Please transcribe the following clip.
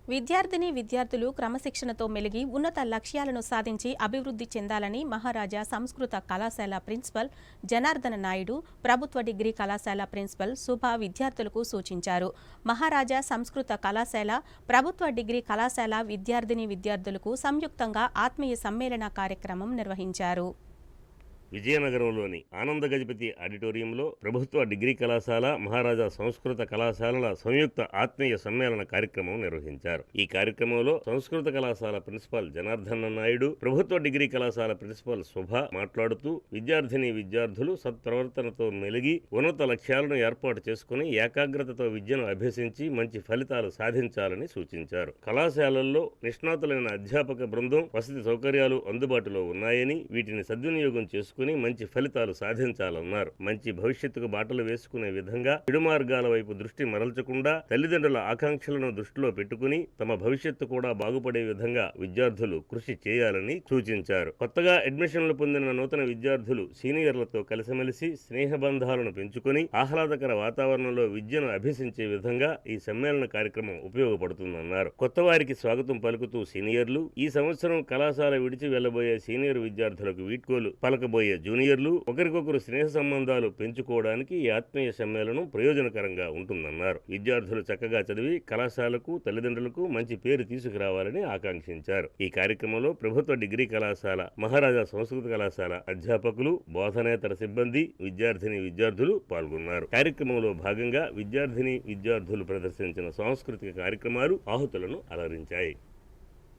విద్యార్థిని విద్యార్థులు క్రమశిక్షణతో మెలిగి ఉన్నత లక్ష్యాలను సాధించి అభివృద్ధి చెందాలని మహారాజా సంస్కృత కళాశాల ప్రిన్సిపల్ జనార్దన నాయుడు ప్రభుత్వ డిగ్రీ కళాశాల ప్రిన్సిపల్ శుభ విద్యార్థులకు సూచించారు. మహారాజా సంస్కృత కళాశాల ప్రభుత్వ డిగ్రీ కళాశాల విద్యార్థిని విద్యార్థులకు సంయుక్తంగా ఆత్మీయ సమ్మేళన కార్యక్రమం నిర్వహించారు. విజయనగరంలోని ఆనంద గజపతి ఆడిటోరియంలో ప్రభుత్వ డిగ్రీ కళాశాల మహారాజా సంస్కృత కళాశాలల సంయుక్త ఆత్మీయ సమ్మేళన కార్యక్రమం నిర్వహించారు. ఈ కార్యక్రమంలో సంస్కృత కళాశాల ప్రిన్సిపల్ జనార్దన నాయుడు, ప్రభుత్వ డిగ్రీ కళాశాల ప్రిన్సిపల్ శుభ మాట్లాడుతూ విద్యార్థిని విద్యార్థులు సత్ప్రవర్తనతో మెలిగి ఉన్నత లక్ష్యాలను ఏర్పాటు చేసుకుని ఏకాగ్రతతో విద్యను అభ్యసించి మంచి ఫలితాలు సాధించాలని సూచించారు. కళాశాలల్లో నిష్ణాతులైన అధ్యాపక బృందం, వసతి సౌకర్యాలు అందుబాటులో ఉన్నాయని వీటిని సద్వినియోగం చేసుకుని మంచి ఫలితాలు సాధించాలన్నారు. మంచి భవిష్యత్తుకు బాటలు వేసుకునే విధంగా చెడు మార్గాల వైపు దృష్టి మరల్చకుండా తల్లిదండ్రుల ఆకాంక్షలను దృష్టిలో పెట్టుకుని తమ భవిష్యత్తు కూడా బాగుపడే విధంగా విద్యార్థులు కృషి చేయాలని సూచించారు. కొత్తగా అడ్మిషన్లు పొందిన నూతన విద్యార్థులు సీనియర్లతో కలిసిమెలిసి స్నేహబంధాలను పెంచుకుని ఆహ్లాదకర వాతావరణంలో విద్యను అభ్యసించే విధంగా ఈ సమ్మేళన కార్యక్రమం ఉపయోగపడుతుందన్నారు. కొత్త వారికి స్వాగతం పలుకుతూ సీనియర్లు, ఈ సంవత్సరం కళాశాల విడిచి వెళ్లబోయే సీనియర్ విద్యార్థులకు వీడ్కోలు పలకబోయే జూనియర్లు ఒకరికొకరు స్నేహ సంబంధాలు పెంచుకోవడానికి ఈ ఆత్మీయ సమ్మేళనం ప్రయోజనకరంగా ఉంటుందన్నారు. విద్యార్థులు చక్కగా చదివి కళాశాలకు, తల్లిదండ్రులకు మంచి పేరు తీసుకురావాలని ఆకాంక్షించారు. ఈ కార్యక్రమంలో ప్రభుత్వ డిగ్రీ కళాశాల, మహారాజా సంస్కృత కళాశాల అధ్యాపకులు, బోధనేతర సిబ్బంది, విద్యార్థిని విద్యార్థులు పాల్గొన్నారు. కార్యక్రమంలో భాగంగా విద్యార్థిని విద్యార్థులు ప్రదర్శించిన సాంస్కృతిక కార్యక్రమాలు ఆహుతులను అలరించాయి.